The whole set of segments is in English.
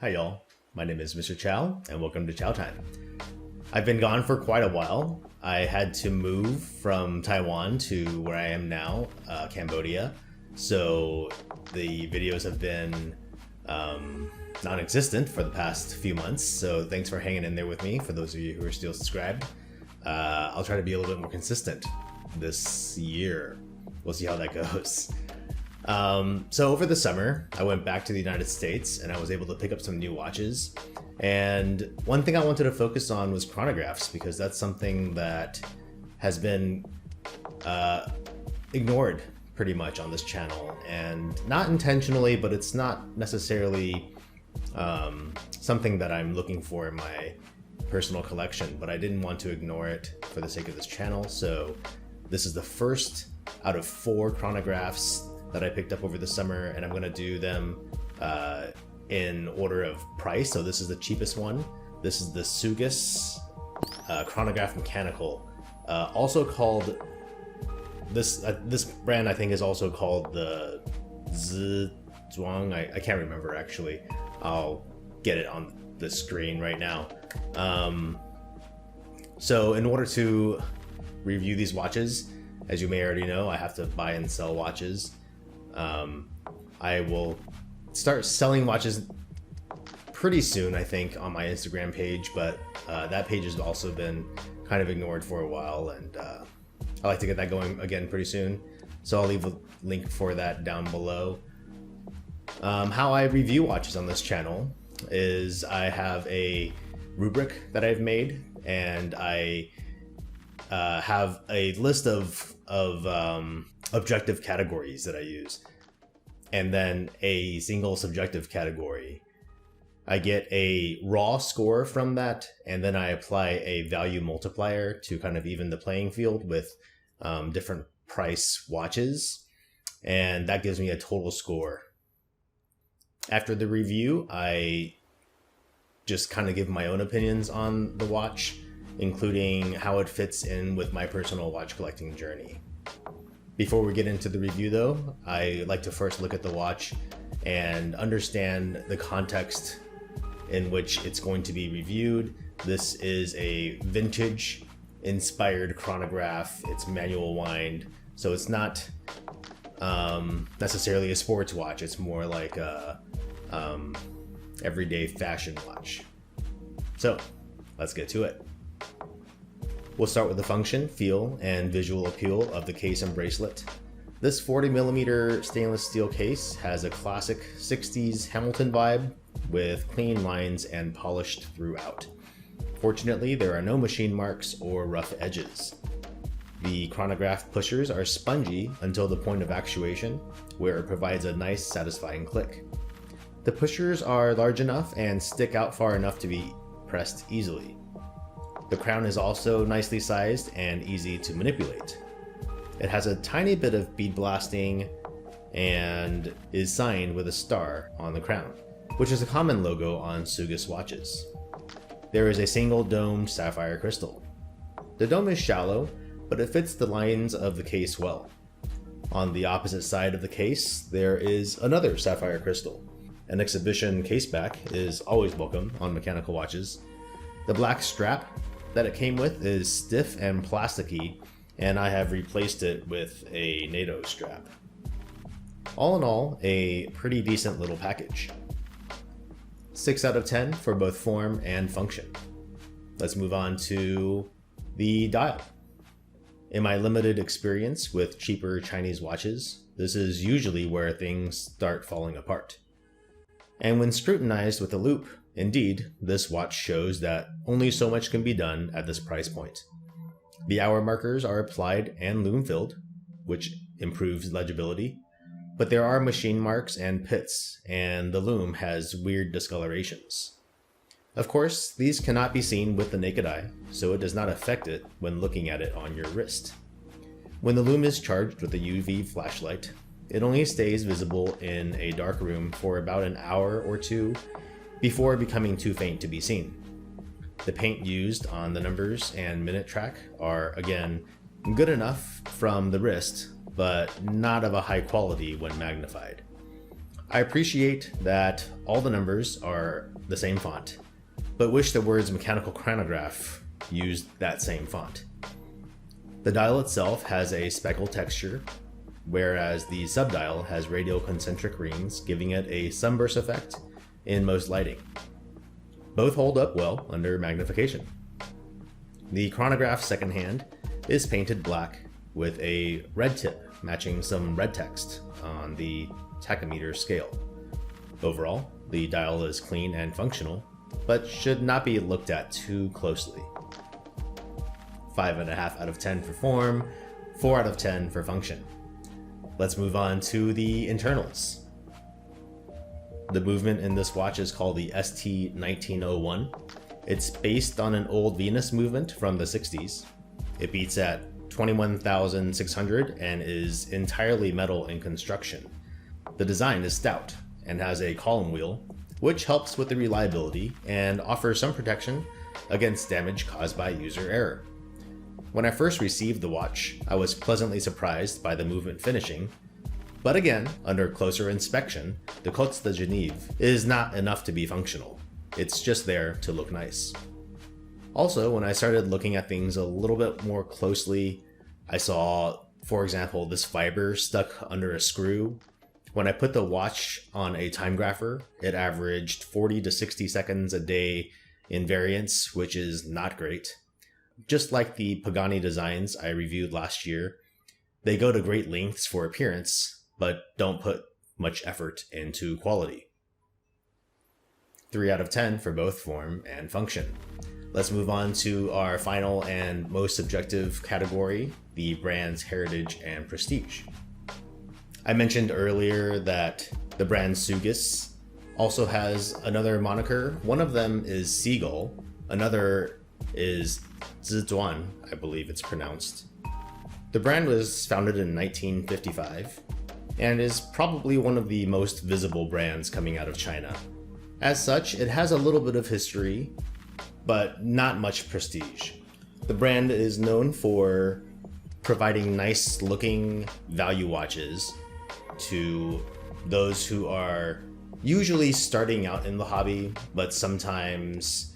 Hi y'all, my name is Mr. Chao and welcome to Chao Time. I've been gone for quite a while. I had to move from Taiwan to where I am now, Cambodia. So the videos have been non-existent for the past few months. So thanks for hanging in there with me. For those of you who are still subscribed, I'll try to be a little bit more consistent this year. We'll see how that goes. So over the summer, I went back to the United States and I was able to pick up some new watches. And one thing I wanted to focus on was chronographs, because that's something that has been ignored pretty much on this channel, and not intentionally, but it's not necessarily something that I'm looking for in my personal collection, but I didn't want to ignore it for the sake of this channel. So this is the first out of 4 chronographs that I picked up over the summer, and I'm going to do them in order of price. So this is the cheapest one. This is the Sugess Chronograph Mechanical, also called this brand I think is also called the Zhuang. I can't remember actually. I'll get it on the screen right now. So in order to review these watches, as you may already know, I have to buy and sell watches. I will start selling watches pretty soon, I think, on my Instagram page, but that page has also been kind of ignored for a while, and I like to get that going again pretty soon. So I'll leave a link for that down below. How I review watches on this channel is I have a rubric that I've made, and I have a list of objective categories that I use, and then a single subjective category. I get a raw score from that, and then I apply a value multiplier to kind of even the playing field with different price watches, and that gives me a total score. After the review, I just kind of give my own opinions on the watch, including how it fits in with my personal watch collecting journey. Before we get into the review though, I like to first look at the watch and understand the context in which it's going to be reviewed. This is a vintage inspired chronograph. It's manual wind, so it's not necessarily a sports watch. It's more like a everyday fashion watch. So let's get to it. We'll start with the function, feel, and visual appeal of the case and bracelet. This 40mm stainless steel case has a classic 60s Hamilton vibe with clean lines and polished throughout. Fortunately, there are no machine marks or rough edges. The chronograph pushers are spongy until the point of actuation, where it provides a nice, satisfying click. The pushers are large enough and stick out far enough to be pressed easily. The crown is also nicely sized and easy to manipulate. It has a tiny bit of bead blasting and is signed with a star on the crown, which is a common logo on Sugess watches. There is a single domed sapphire crystal. The dome is shallow, but it fits the lines of the case well. On the opposite side of the case, there is another sapphire crystal. An exhibition case back is always welcome on mechanical watches. The black strap that it came with is stiff and plasticky, and I have replaced it with a NATO strap. All in all, a pretty decent little package. 6 out of 10 for both form and function. Let's move on to the dial. In my limited experience with cheaper Chinese watches, this is usually where things start falling apart. And when scrutinized with a loupe, indeed, this watch shows that only so much can be done at this price point. The hour markers are applied and lume filled, which improves legibility, but there are machine marks and pits, and the lume has weird discolorations. Of course, these cannot be seen with the naked eye, so it does not affect it when looking at it on your wrist. When the lume is charged with a UV flashlight, it only stays visible in a dark room for about an hour or two before becoming too faint to be seen. The paint used on the numbers and minute track are, again, good enough from the wrist, but not of a high quality when magnified. I appreciate that all the numbers are the same font, but wish the words mechanical chronograph used that same font. The dial itself has a speckle texture, whereas the subdial has radial concentric rings, giving it a sunburst effect in most lighting. Both hold up well under magnification. The chronograph second hand is painted black with a red tip matching some red text on the tachometer scale. Overall, the dial is clean and functional, but should not be looked at too closely. 5.5 out of 10 for form, 4 out of 10 for function. Let's move on to the internals. The movement in this watch is called the ST1901. It's based on an old Venus movement from the 60s. It beats at 21,600 and is entirely metal in construction. The design is stout and has a column wheel, which helps with the reliability and offers some protection against damage caused by user error. When I first received the watch, I was pleasantly surprised by the movement finishing, but again, under closer inspection, the Côte de Genève is not enough to be functional. It's just there to look nice. Also, when I started looking at things a little bit more closely, I saw, for example, this fiber stuck under a screw. When I put the watch on a time grapher, it averaged 40 to 60 seconds a day in variance, which is not great. Just like the Pagani designs I reviewed last year, they go to great lengths for appearance, but don't put much effort into quality. 3 out of 10 for both form and function. Let's move on to our final and most subjective category, the brand's heritage and prestige. I mentioned earlier that the brand Sugess also has another moniker. One of them is Seagull, another is Zizhuan, I believe it's pronounced. The brand was founded in 1955 and is probably one of the most visible brands coming out of China. As such, it has a little bit of history, but not much prestige. The brand is known for providing nice looking value watches to those who are usually starting out in the hobby, but sometimes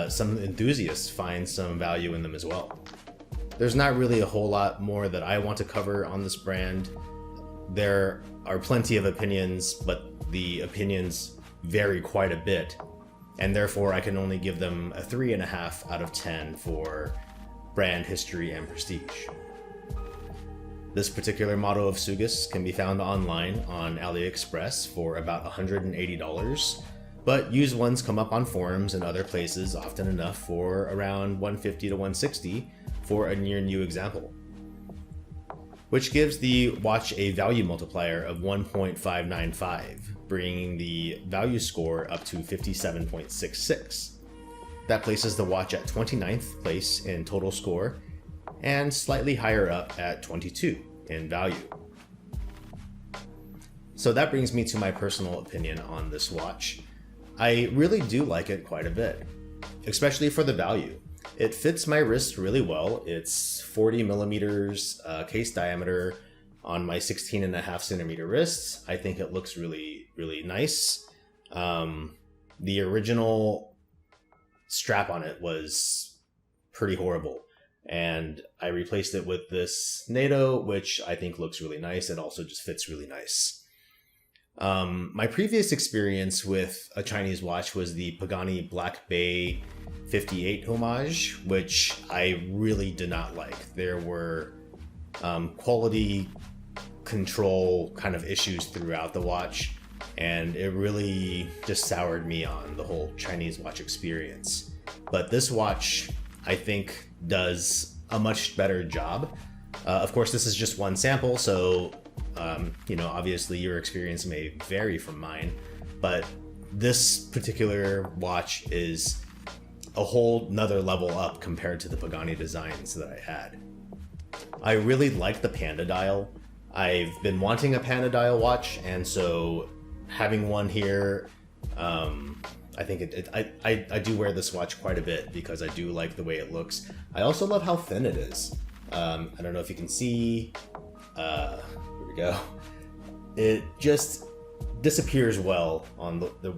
some enthusiasts find some value in them as well. There's not really a whole lot more that I want to cover on this brand. There are plenty of opinions, but the opinions vary quite a bit, and therefore I can only give them a 3.5 out of 10 for brand history and prestige. This particular model of Sugess can be found online on AliExpress for about $180, but used ones come up on forums and other places often enough for around $150 to $160 for a near new example, which gives the watch a value multiplier of 1.595, bringing the value score up to 57.66. That places the watch at 29th place in total score and slightly higher up at 22 in value. So that brings me to my personal opinion on this watch. I really do like it quite a bit, especially for the value. It fits my wrist really well. It's 40 millimeters case diameter on my 16.5 centimeter wrist. I think it looks really, really nice. The original strap on it was pretty horrible, and I replaced it with this NATO, which I think looks really nice. It also just fits really nice. My previous experience with a Chinese watch was the Pagani Black Bay 58 homage, which I really did not like. There were quality control kind of issues throughout the watch, and it really just soured me on the whole Chinese watch experience. But this watch, I think, does a much better job. Of course, this is just one sample, so obviously your experience may vary from mine, but this particular watch is a whole nother level up compared to the Pagani designs that I had. I really like the Panda dial. I've been wanting a Panda dial watch, and so having one here, I think I do wear this watch quite a bit because I do like the way it looks. I also love how thin it is. I don't know if you can see. Here we go. It just disappears well on the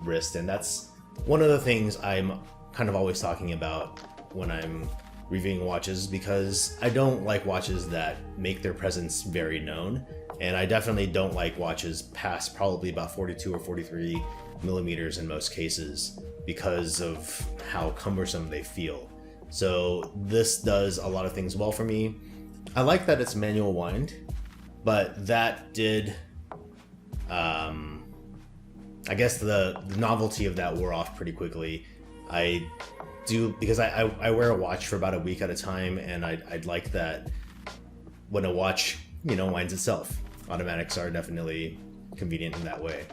wrist, and that's one of the things I'm kind of always talking about when I'm reviewing watches, because I don't like watches that make their presence very known, and I definitely don't like watches past probably about 42 or 43 millimeters in most cases because of how cumbersome they feel. So this does a lot of things well for me. I like that it's manual wind, but that did, I guess the novelty of that wore off pretty quickly. I do, because I wear a watch for about a week at a time, and I'd like that when a watch, you know, winds itself. Automatics are definitely convenient in that way.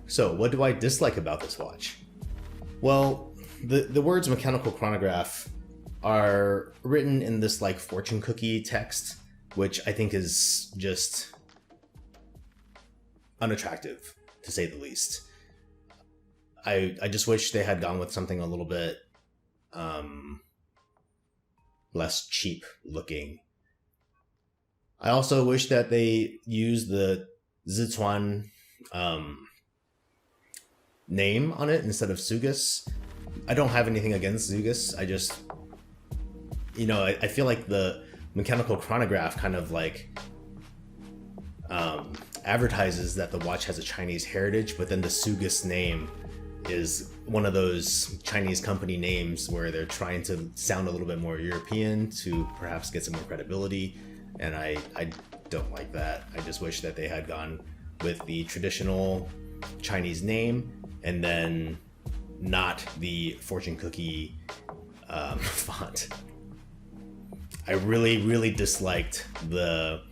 So what do I dislike about this watch? Well, the words mechanical chronograph are written in this like fortune cookie text, which I think is just unattractive, to say the least. I just wish they had gone with something a little bit less cheap looking. I also wish that they used the Sichuan name on it instead of Sugess. I don't have anything against Sugess. I just, you know, I feel like the mechanical chronograph kind of like advertises that the watch has a Chinese heritage, but then the Sugess name is one of those Chinese company names where they're trying to sound a little bit more European to perhaps get some more credibility, and I don't like that. I just wish that they had gone with the traditional Chinese name and then not the fortune cookie font. I really disliked the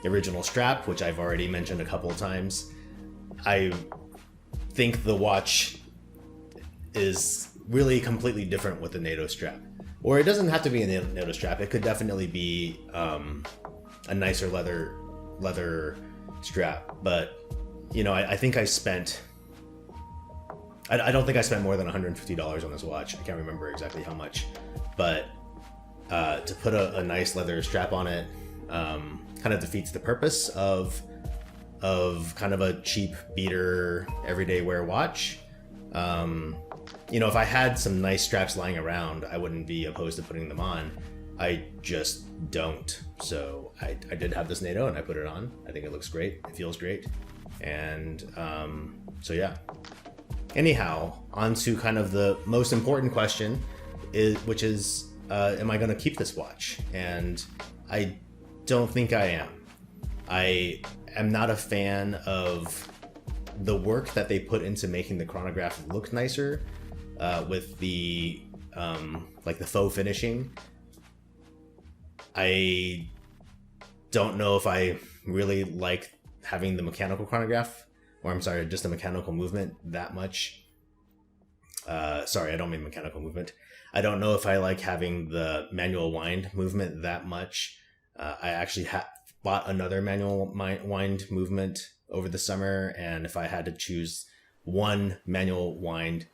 original strap, which I've already mentioned a couple of times. I think the watch is really completely different with the NATO strap. Or it doesn't have to be a NATO strap. It could definitely be a nicer leather strap. But, you know, I think I spent... I don't think I spent more than $150 on this watch. I can't remember exactly how much. But to put a nice leather strap on it kind of defeats the purpose of kind of a cheap beater everyday wear watch. You know, if I had some nice straps lying around, I wouldn't be opposed to putting them on. I just don't. So I did have this NATO and I put it on. I think it looks great. It feels great. And so yeah. Anyhow, on to kind of the most important question, which is, am I going to keep this watch? And I don't think I am. I am not a fan of the work that they put into making the chronograph look nicer with the like the faux finishing. I don't know if I really like having the mechanical chronograph, or I'm sorry, just the mechanical movement that much. Sorry, I don't mean mechanical movement. I don't know if I like having the manual wind movement that much. I actually bought another manual wind movement over the summer, and if I had to choose one manual wind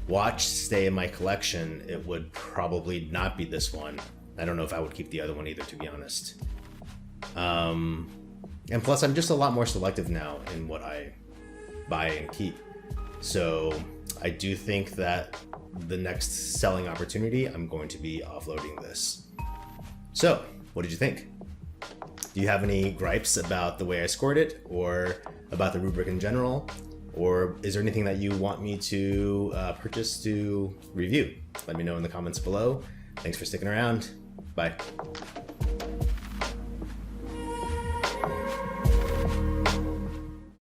watch to stay in my collection, it would probably not be this one. I don't know if I would keep the other one either, to be honest. And plus, I'm just a lot more selective now in what I buy and keep. So I do think that the next selling opportunity, I'm going to be offloading this. So what did you think? Do you have any gripes about the way I scored it, or about the rubric in general? Or is there anything that you want me to purchase to review? Let me know in the comments below. Thanks for sticking around. Bye.